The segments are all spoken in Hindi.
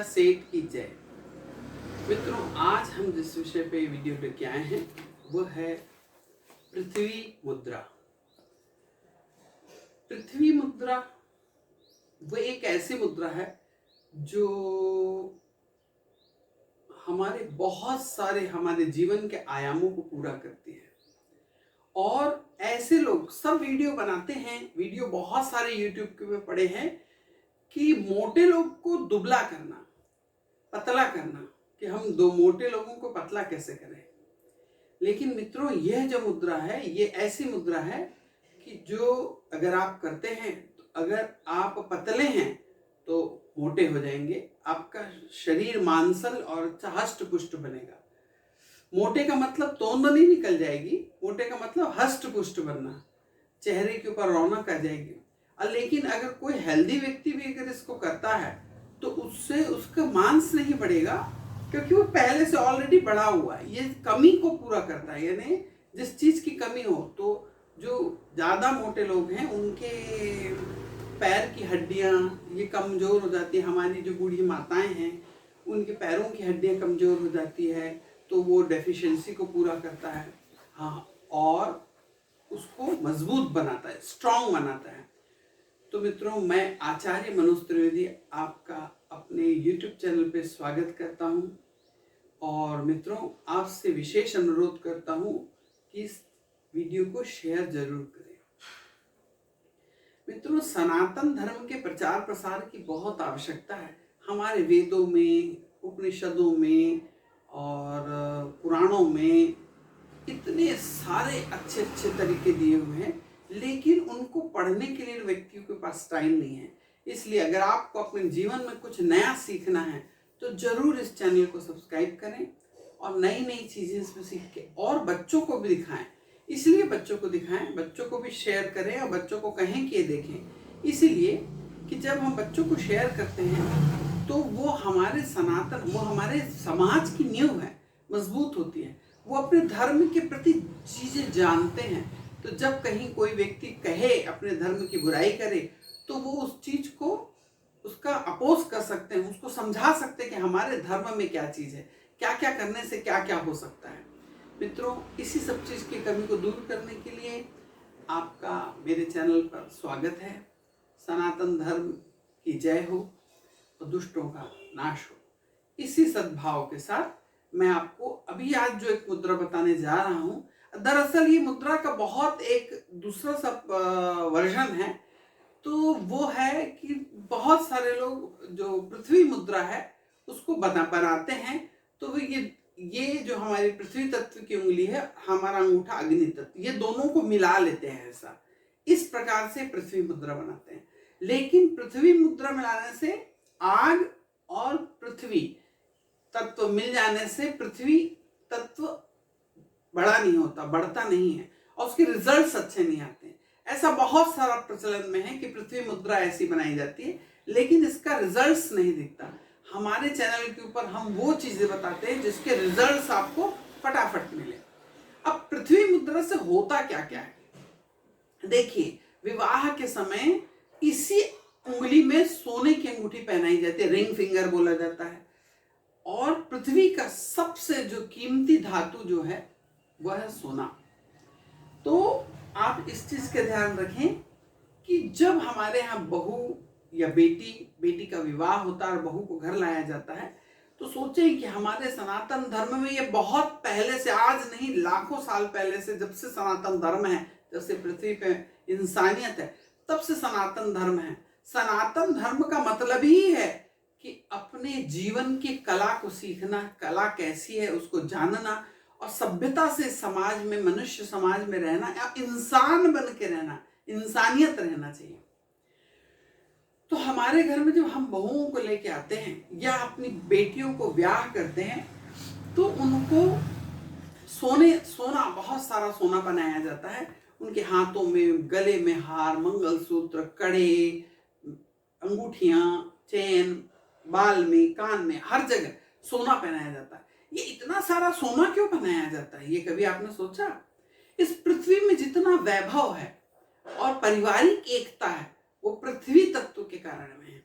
मुद्रा सेठ की जय। मित्रों, आज हम जिस विषय पे वीडियो लेके आए हैं वो है पृथ्वी मुद्रा। पृथ्वी मुद्रा वो एक ऐसी मुद्रा है जो हमारे जीवन के आयामों को पूरा करती है। और ऐसे लोग सब वीडियो बनाते हैं, वीडियो बहुत सारे यूट्यूब के पे पड़े हैं कि मोटे लोग को दुबला करना, पतला करना, कि हम दो मोटे लोगों को पतला कैसे करें। लेकिन मित्रों, यह जो मुद्रा है ये ऐसी मुद्रा है कि जो अगर आप करते हैं, तो अगर आप पतले हैं तो मोटे हो जाएंगे, आपका शरीर मांसल और अच्छा हष्ट पुष्ट बनेगा। मोटे का मतलब तोंदनी निकल जाएगी, मोटे का मतलब हष्ट पुष्ट बनना, चेहरे के ऊपर रौनक आ जाएगी। लेकिन अगर कोई हेल्दी व्यक्ति भी अगर इसको करता है तो उससे उसका मांस नहीं बढ़ेगा, क्योंकि वो पहले से ऑलरेडी बढ़ा हुआ है। ये कमी को पूरा करता है, यानी जिस चीज की कमी हो। तो जो ज्यादा मोटे लोग हैं उनके पैर की हड्डियां ये कमजोर हो जाती है। हमारी जो बूढ़ी माताएं हैं उनके पैरों की हड्डियां कमजोर हो जाती है, तो वो डेफिशिएंसी को पूरा करता है। हाँ, और उसको मजबूत बनाता है, स्ट्रांग बनाता है। तो मित्रों, मैं आचार्य मनोज त्रिवेदी आपका अपने YouTube चैनल पे स्वागत करता हूं। और मित्रों, आपसे विशेष अनुरोध करता हूं कि इस वीडियो को शेयर जरूर करें। मित्रों, सनातन धर्म के प्रचार प्रसार की बहुत आवश्यकता है। हमारे वेदों में, उपनिषदों में और पुराणों में इतने सारे अच्छे अच्छे तरीके दिए हुए हैं, लेकिन उनको पढ़ने के लिए व्यक्तियों के पास टाइम नहीं है। इसलिए अगर आपको अपने जीवन में कुछ नया सीखना है तो जरूर इस चैनल को सब्सक्राइब करें और नई नई चीजें इसमें सीख के और बच्चों को भी दिखाएं। इसलिए बच्चों को दिखाएं, बच्चों को भी शेयर करें और बच्चों को कहें कि ये देखें। इसीलिए कि जब हम बच्चों को शेयर करते हैं तो वो हमारे समाज की नींव है, मजबूत होती है। वो अपने धर्म के प्रति चीजें जानते हैं। तो जब कहीं कोई व्यक्ति कहे, अपने धर्म की बुराई करे, तो वो उस चीज को उसका अपोज कर सकते हैं, उसको समझा सकते हैं कि हमारे धर्म में क्या चीज है, क्या क्या करने से क्या क्या हो सकता है। मित्रों, इसी सब चीज की कमी को दूर करने के लिए आपका मेरे चैनल पर स्वागत है। सनातन धर्म की जय हो और दुष्टों का नाश हो। इसी सद्भाव के साथ मैं आपको अभी आज जो एक मुद्रा बताने जा रहा हूं, दरअसल ये मुद्रा का बहुत एक दूसरा सब वर्जन है। तो वो है कि बहुत सारे लोग जो पृथ्वी मुद्रा है उसको बनाते हैं। तो ये जो हमारी पृथ्वी तत्व की उंगली है, हमारा अंगूठा अग्नि तत्व, ये दोनों को मिला लेते हैं। ऐसा इस प्रकार से पृथ्वी मुद्रा बनाते हैं। लेकिन पृथ्वी मुद्रा मिलाने से आग और पृथ्वी तत्व मिल जाने से पृथ्वी तत्व बड़ा नहीं होता, बढ़ता नहीं है, और उसके रिजल्ट्स अच्छे नहीं आते हैं। ऐसा बहुत सारा प्रचलन में है कि पृथ्वी मुद्रा ऐसी बनाई जाती है, लेकिन इसका रिजल्ट्स नहीं दिखता। हमारे चैनल के ऊपर हम वो चीजें बताते हैं जिसके रिजल्ट्स आपको फटाफट मिले। अब पृथ्वी मुद्रा से होता क्या क्या है, देखिए। विवाह के समय इसी उंगली में सोने की अंगूठी पहनाई जाती है, रिंग फिंगर बोला जाता है। और पृथ्वी का सबसे जो कीमती धातु जो है वह है सोना। तो आप इस चीज का ध्यान रखें कि जब हमारे यहाँ बहू या बेटी का विवाह होता है और बहू को घर लाया जाता है, तो सोचें कि हमारे सनातन धर्म में ये बहुत पहले से, आज नहीं लाखों साल पहले से, जब से सनातन धर्म है, जब से पृथ्वी पे इंसानियत है, तब से सनातन धर्म है। सनातन धर्म का मतलब ही है कि अपने जीवन की कला को सीखना, कला कैसी है उसको जानना, और सभ्यता से समाज में, मनुष्य समाज में रहना, या इंसान बन के रहना, इंसानियत रहना चाहिए। तो हमारे घर में जब हम बहुओं को लेके आते हैं या अपनी बेटियों को ब्याह करते हैं, तो उनको सोना, बहुत सारा सोना बनाया जाता है। उनके हाथों में, गले में हार, मंगलसूत्र, कड़े, अंगूठियां, चेन, बाल में, कान में, हर जगह सोना पहनाया जाता है। ये इतना सारा सोना क्यों पहनाया जाता है, ये कभी आपने सोचा? इस पृथ्वी में जितना वैभव है और पारिवारिक एकता है वो पृथ्वी तत्व के कारण में है।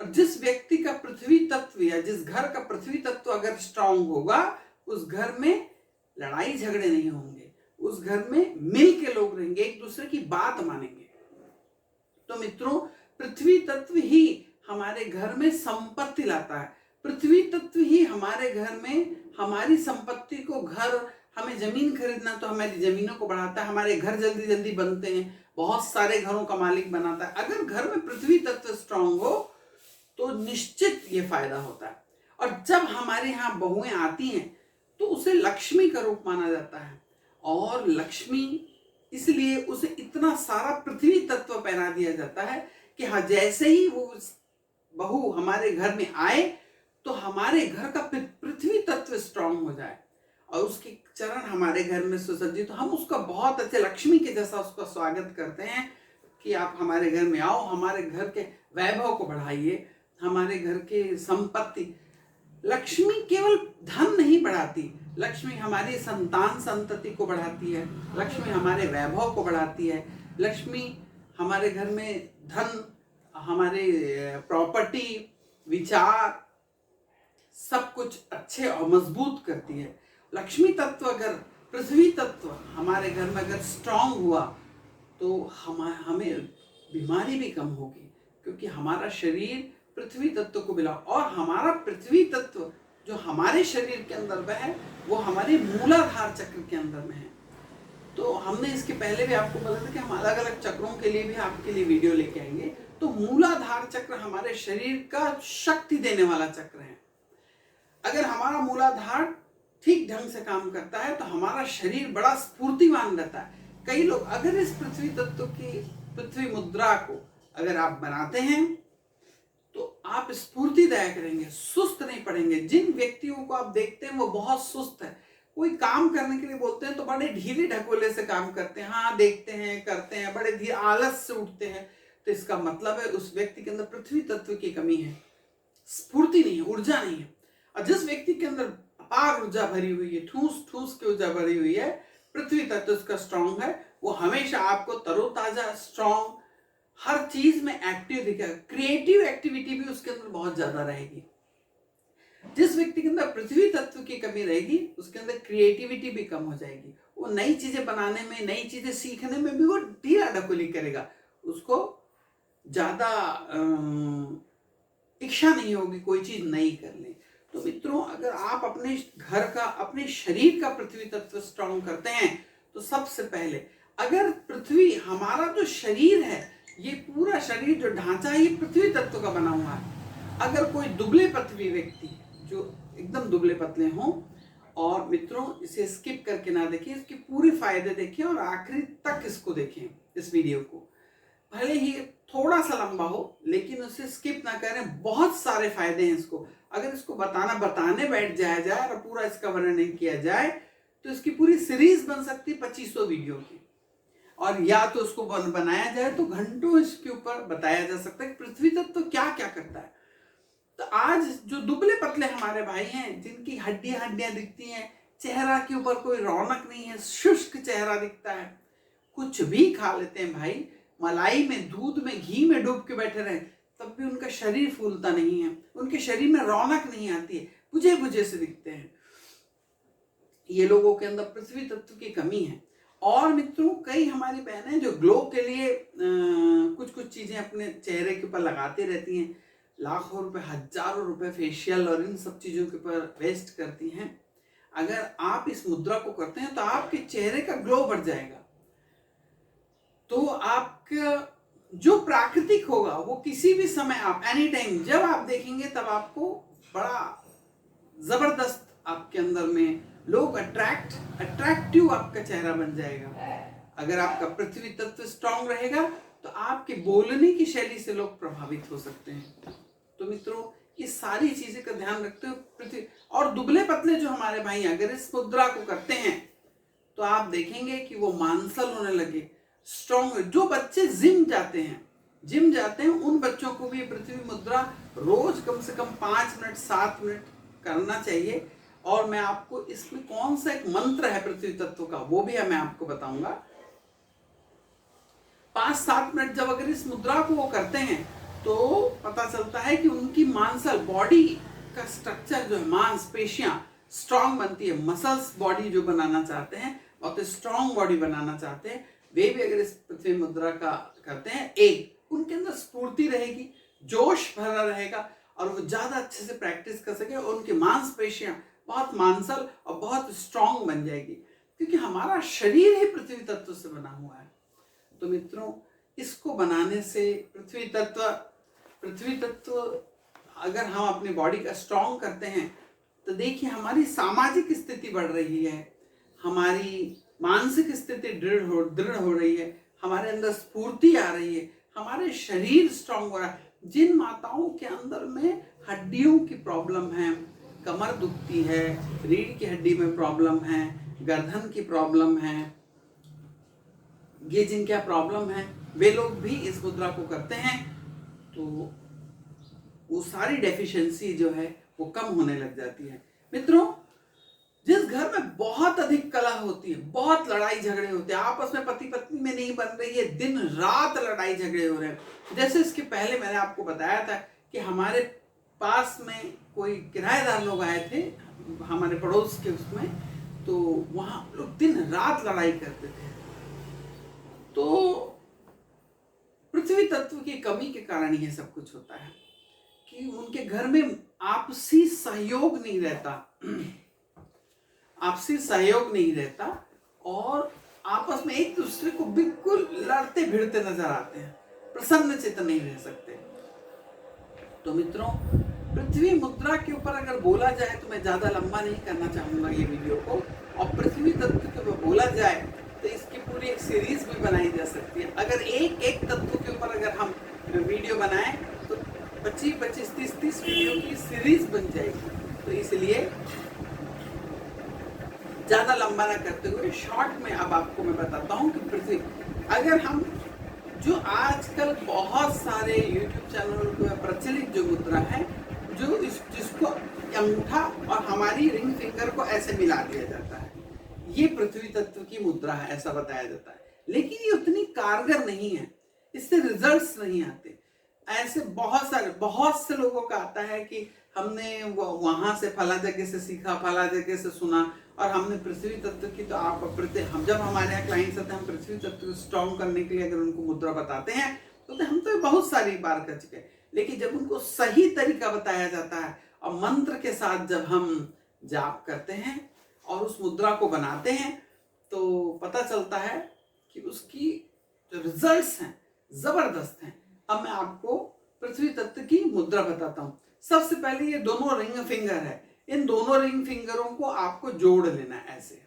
और जिस व्यक्ति का पृथ्वी तत्व या जिस घर का पृथ्वी तत्व अगर स्ट्रांग होगा, उस घर में लड़ाई झगड़े नहीं होंगे, उस घर में मिल के लोग रहेंगे, एक दूसरे की बात मानेंगे। तो मित्रों, पृथ्वी तत्व ही हमारे घर में संपत्ति लाता है। पृथ्वी तत्व ही हमारे घर में हमारी संपत्ति को, घर, हमें जमीन खरीदना तो हमारी जमीनों को बढ़ाता है, हमारे घर जल्दी जल्दी बनते हैं, बहुत सारे घरों का मालिक बनाता है। अगर घर में पृथ्वी तत्व स्ट्रांग हो तो निश्चित ये फायदा होता है। और जब हमारे यहाँ बहुएं आती हैं तो उसे लक्ष्मी का रूप माना जाता है, और लक्ष्मी इसलिए उसे इतना सारा पृथ्वी तत्व पहना दिया जाता है कि हाँ, जैसे ही वो बहू हमारे घर में आए तो हमारे घर का पृथ्वी तत्व स्ट्रांग हो जाए और उसके चरण हमारे घर में सुसज्जित, तो हम उसका बहुत अच्छे लक्ष्मी के जैसा उसका स्वागत करते हैं कि आप हमारे घर में आओ, हमारे घर के वैभव को बढ़ाइए, हमारे घर के संपत्ति। लक्ष्मी केवल धन नहीं बढ़ाती, लक्ष्मी हमारी संतान संतति को बढ़ाती है, लक्ष्मी हमारे वैभव को बढ़ाती है, लक्ष्मी हमारे घर में धन, हमारे प्रॉपर्टी, विचार, सब कुछ अच्छे और मजबूत करती है। लक्ष्मी तत्व अगर, पृथ्वी तत्व हमारे घर में अगर स्ट्रांग हुआ तो हमें बीमारी भी कम होगी, क्योंकि हमारा शरीर पृथ्वी तत्व को मिला, और हमारा पृथ्वी तत्व जो हमारे शरीर के अंदर है वो हमारे मूलाधार चक्र के अंदर में है। तो हमने इसके पहले भी आपको बोला था कि हम अलग अलग चक्रों के लिए भी आपके लिए वीडियो लेके आएंगे। तो मूलाधार चक्र हमारे शरीर का शक्ति देने वाला चक्र है। अगर हमारा मूलाधार ठीक ढंग से काम करता है तो हमारा शरीर बड़ा स्फूर्तिवान रहता है। कई लोग अगर इस पृथ्वी तत्व की पृथ्वी मुद्रा को अगर आप बनाते हैं तो आप स्फूर्तिदायक रहेंगे, सुस्त नहीं पड़ेंगे। जिन व्यक्तियों को आप देखते हैं वो बहुत सुस्त है, कोई काम करने के लिए बोलते हैं तो बड़े ढीले ढकोले से काम करते हैं, हाँ देखते हैं, करते हैं, बड़े धीरे आलस से उठते हैं, तो इसका मतलब है उस व्यक्ति के अंदर पृथ्वी तत्व की कमी है, स्फूर्ति नहीं है, ऊर्जा नहीं है। और जिस व्यक्ति के अंदर अपार ऊर्जा भरी हुई है, ठूस ठूस की ऊर्जा भरी हुई है, पृथ्वी तत्व उसका स्ट्रांग है, वो हमेशा आपको तरोताजा, स्ट्रांग, हर चीज में एक्टिव दिखेगा। क्रिएटिव एक्टिविटी भी उसके अंदर बहुत ज्यादा रहेगी। जिस व्यक्ति के अंदर पृथ्वी तत्व की कमी रहेगी उसके अंदर क्रिएटिविटी भी कम हो जाएगी, वो नई चीजें बनाने में, नई चीजें सीखने में भी वो ढीला ढकोली करेगा, उसको ज्यादा इच्छा नहीं होगी कोई चीज नई करने। तो मित्रों, अगर आप अपने घर का, अपने शरीर का पृथ्वी तत्व स्ट्रांग करते हैं तो सबसे पहले, अगर पृथ्वी, हमारा जो शरीर है, ये पूरा शरीर जो ढांचा है ये पृथ्वी तत्व का बना हुआ है। अगर कोई दुबले पतले व्यक्ति जो एकदम दुबले पतले हों, और मित्रों इसे स्किप करके ना देखें, इसके पूरे फायदे देखें और आखिरी तक इसको देखें, इस वीडियो को, भले ही थोड़ा सा लंबा हो लेकिन उसे स्किप ना करें, बहुत सारे फायदे हैं इसको। अगर इसको बताने बैठ जाया जाए और पूरा इसका वर्णन किया जाए तो इसकी पूरी सीरीज बन सकती है 2500 वीडियो की, और या तो उसको बनाया जाए तो घंटों इसके ऊपर बताया जा सकता है कि पृथ्वी तत्व तो क्या क्या करता है। तो आज जो दुबले पतले हमारे भाई हैं, जिनकी हड्डियां दिखती हैं, चेहरा के ऊपर कोई रौनक नहीं है, शुष्क चेहरा दिखता है, कुछ भी खा लेते हैं भाई, मलाई में, दूध में, घी में डूब के बैठे रहे, तब भी उनका शरीर फूलता नहीं है, उनके शरीर में रौनक नहीं आती है, बुझे बुझे से दिखते हैं। ये लोगों के अंदर पृथ्वी तत्व की कमी है। और मित्रों, कई हमारी बहनें जो ग्लो के लिए कुछ कुछ चीजें अपने चेहरे के ऊपर लगाती रहती हैं, लाखों रुपए, हजारों रुपए फेशियल और इन सब चीजों के ऊपर वेस्ट करती हैं। अगर आप इस मुद्रा को करते हैं तो आपके चेहरे का ग्लो बढ़ जाएगा। तो आपका जो प्राकृतिक होगा वो किसी भी समय, आप एनी टाइम जब आप देखेंगे तब आपको बड़ा जबरदस्त आपके अंदर में लोग अट्रैक्टिव आपका चेहरा बन जाएगा। अगर आपका पृथ्वी तत्व स्ट्रांग रहेगा तो आपके बोलने की शैली से लोग प्रभावित हो सकते हैं। तो मित्रों, ये सारी चीजें का ध्यान रखते हुए पृथ्वी, और दुबले पतले जो हमारे भाई अगर इस मुद्रा को करते हैं तो आप देखेंगे कि वो मांसल होने लगे, स्ट्रांग। जो बच्चे जिम जाते हैं उन बच्चों को भी पृथ्वी मुद्रा रोज कम से कम 5 मिनट 7 मिनट करना चाहिए। और मैं आपको इसमें कौन सा एक मंत्र है पृथ्वी तत्व का वो भी मैं आपको बताऊंगा। 5-7 मिनट जब अगर इस मुद्रा को वो करते हैं तो पता चलता है कि उनकी मांसल बॉडी का स्ट्रक्चर जो है, मांसपेशियां स्ट्रांग बनती है। मसल्स बॉडी जो बनाना चाहते हैं, बहुत स्ट्रांग बॉडी बनाना चाहते हैं, वे भी अगर इस पृथ्वी मुद्रा का करते हैं, एक उनके अंदर स्फूर्ति रहेगी, जोश भरा रहेगा और वो ज्यादा अच्छे से प्रैक्टिस कर सके और उनकी मांसपेशियां बहुत मांसल और बहुत स्ट्रांग बन जाएगी, क्योंकि हमारा शरीर ही पृथ्वी तत्व से बना हुआ है। तो मित्रों, इसको बनाने से पृथ्वी तत्व अगर हम अपनी बॉडी का स्ट्रांग करते हैं तो देखिए हमारी सामाजिक स्थिति बढ़ रही है, हमारी मानसिक स्थिति दृढ़ हो रही है, हमारे अंदर स्फूर्ति आ रही है, हमारे शरीर स्ट्रांग हो रहा है। जिन माताओं के अंदर में हड्डियों की प्रॉब्लम है, कमर दुखती है, रीढ़ की हड्डी में प्रॉब्लम है, गर्दन की प्रॉब्लम है, ये जिनका प्रॉब्लम है, वे लोग भी इस मुद्रा को करते हैं तो वो सारी डेफिशिएंसी जो है वो कम होने लग जाती है। मित्रों, जिस घर में बहुत अधिक कलह होती है, बहुत लड़ाई झगड़े होते हैं, आपस में पति पत्नी में नहीं बन रही है, दिन रात लड़ाई झगड़े हो रहे हैं, जैसे इसके पहले मैंने आपको बताया था कि हमारे पास में कोई किराएदार लोग आए थे हमारे पड़ोस के उसमें, तो वहां लोग दिन रात लड़ाई करते थे। तो पृथ्वी तत्व की कमी के कारण ये सब कुछ होता है कि उनके घर में आपसी सहयोग नहीं रहता और आपस में एक दूसरे को बिल्कुल लड़ते भिड़ते नजर आते हैं, प्रसन्न चित्त नहीं रह सकते। तो मित्रों, पृथ्वी मुद्रा के ऊपर अगर बोला जाए तो मैं ज्यादा लंबा नहीं करना चाहूंगा ये वीडियो को, और पृथ्वी तत्व के ऊपर बोला जाए तो इसकी पूरी एक सीरीज भी बनाई जा सकती है। अगर एक एक तत्व के ऊपर अगर हम वीडियो बनाएं तो 25-25, 30-30 वीडियो की सीरीज बन जाएगी। तो इसलिए ज्यादा लंबा ना करते हुए शॉर्ट में अब आपको मैं बताता हूं कि पृथ्वी, अगर हम जो आजकल बहुत सारे YouTube चैनल पर प्रचलित जो मुद्रा है, जो जिसको अंगूठा और हमारी रिंग फिंगर को ऐसे मिला दिया जाता है, ये पृथ्वी तत्व की मुद्रा है, ऐसा बताया जाता है। लेकिन ये उतनी कारगर नहीं है, इससे रिजल्ट्स नहीं आते। ऐसे बहुत से लोगों का आता है कि हमने वहां से फला जगह से सीखा, फला जगह से सुना, और हमने पृथ्वी तत्व की, तो हम जब हमारे यहाँ क्लाइंट्स आते हैं, हम पृथ्वी तत्व को स्ट्रॉन्ग करने के लिए अगर उनको मुद्रा बताते हैं तो हम तो बहुत सारी बार कर चुके हैं। लेकिन जब उनको सही तरीका बताया जाता है और मंत्र के साथ जब हम जाप करते हैं और उस मुद्रा को बनाते हैं तो पता चलता है कि उसकी जो रिजल्ट्स हैं जबरदस्त हैं। अब मैं आपको पृथ्वी तत्व की मुद्रा बताता हूँ। सबसे पहले ये दोनों रिंग फिंगर है, इन दोनों रिंग फिंगरों को आपको जोड़ लेना है ऐसे,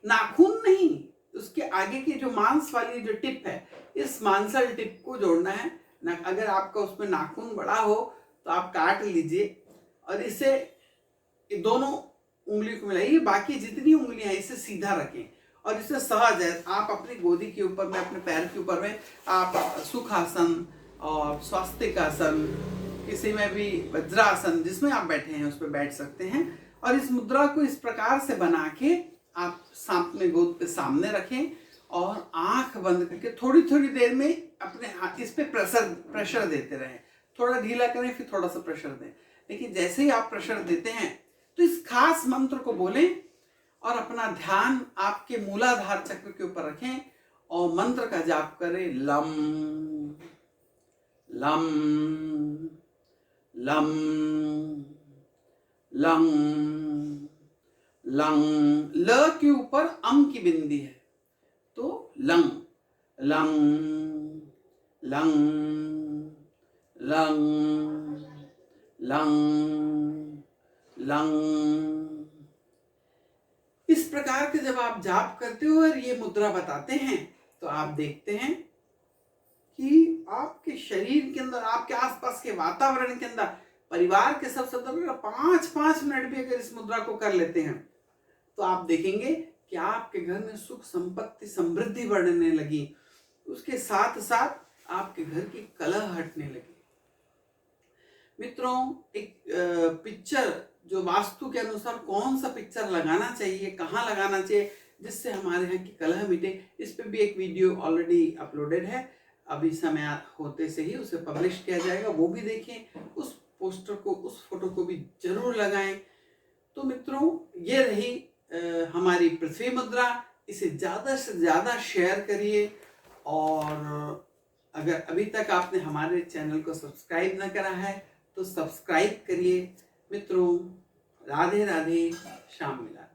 नाखून नहीं, उसके आगे की जो मांस वाली जो टिप है, इस मांसल टिप को जोड़ना है। अगर आपका उसमें नाखून बड़ा हो तो आप काट लीजिए और इसे दोनों उंगली को मिलाइए, बाकी जितनी उंगलियां हैं इसे सीधा रखें और इसे सहज है आप अपनी गोदी के ऊपर में, अपने पैर के ऊपर में आप सुखासन और स्वास्तिकासन, किसी में भी वज्रासन जिसमें आप बैठे हैं उस पर बैठ सकते हैं। और इस मुद्रा को इस प्रकार से बना के आप अपने गोद पे सामने रखें और आंख बंद करके थोड़ी थोड़ी देर में अपने हाथ इस पे प्रेशर देते रहें। थोड़ा ढीला करें फिर थोड़ा सा प्रेशर दें, लेकिन जैसे ही आप प्रेशर देते हैं तो इस खास मंत्र को बोलें और अपना ध्यान आपके मूलाधार चक्र के ऊपर रखें और मंत्र का जाप करें। Lump lump lump lung lung, ल के ऊपर अम की बिंदी है तो lung lung lung lung lung lung. इस प्रकार के जब आप जाप करते हो और ये मुद्रा बताते हैं तो आप देखते हैं कि आपके शरीर के अंदर, आपके आसपास के वातावरण के अंदर, परिवार के सब सदस्य 5-5 मिनट भी अगर इस मुद्रा को कर लेते हैं तो आप देखेंगे कि आपके घर में सुख संपत्ति समृद्धि बढ़ने लगी, उसके साथ साथ आपके घर की कलह हटने लगी। मित्रों, एक पिक्चर जो वास्तु के अनुसार कौन सा पिक्चर लगाना चाहिए, कहाँ लगाना चाहिए जिससे हमारे यहाँ की कलह मिटे, इस पे भी एक वीडियो ऑलरेडी अपलोडेड है। अभी समय होते से ही उसे पब्लिश किया जाएगा, वो भी देखें, उस पोस्टर को, उस फोटो को भी जरूर लगाएं। तो मित्रों, ये रही हमारी पृथ्वी मुद्रा। इसे ज़्यादा से ज़्यादा शेयर करिए, और अगर अभी तक आपने हमारे चैनल को सब्सक्राइब ना करा है तो सब्सक्राइब करिए। मित्रों, राधे राधे, श्याम मिला।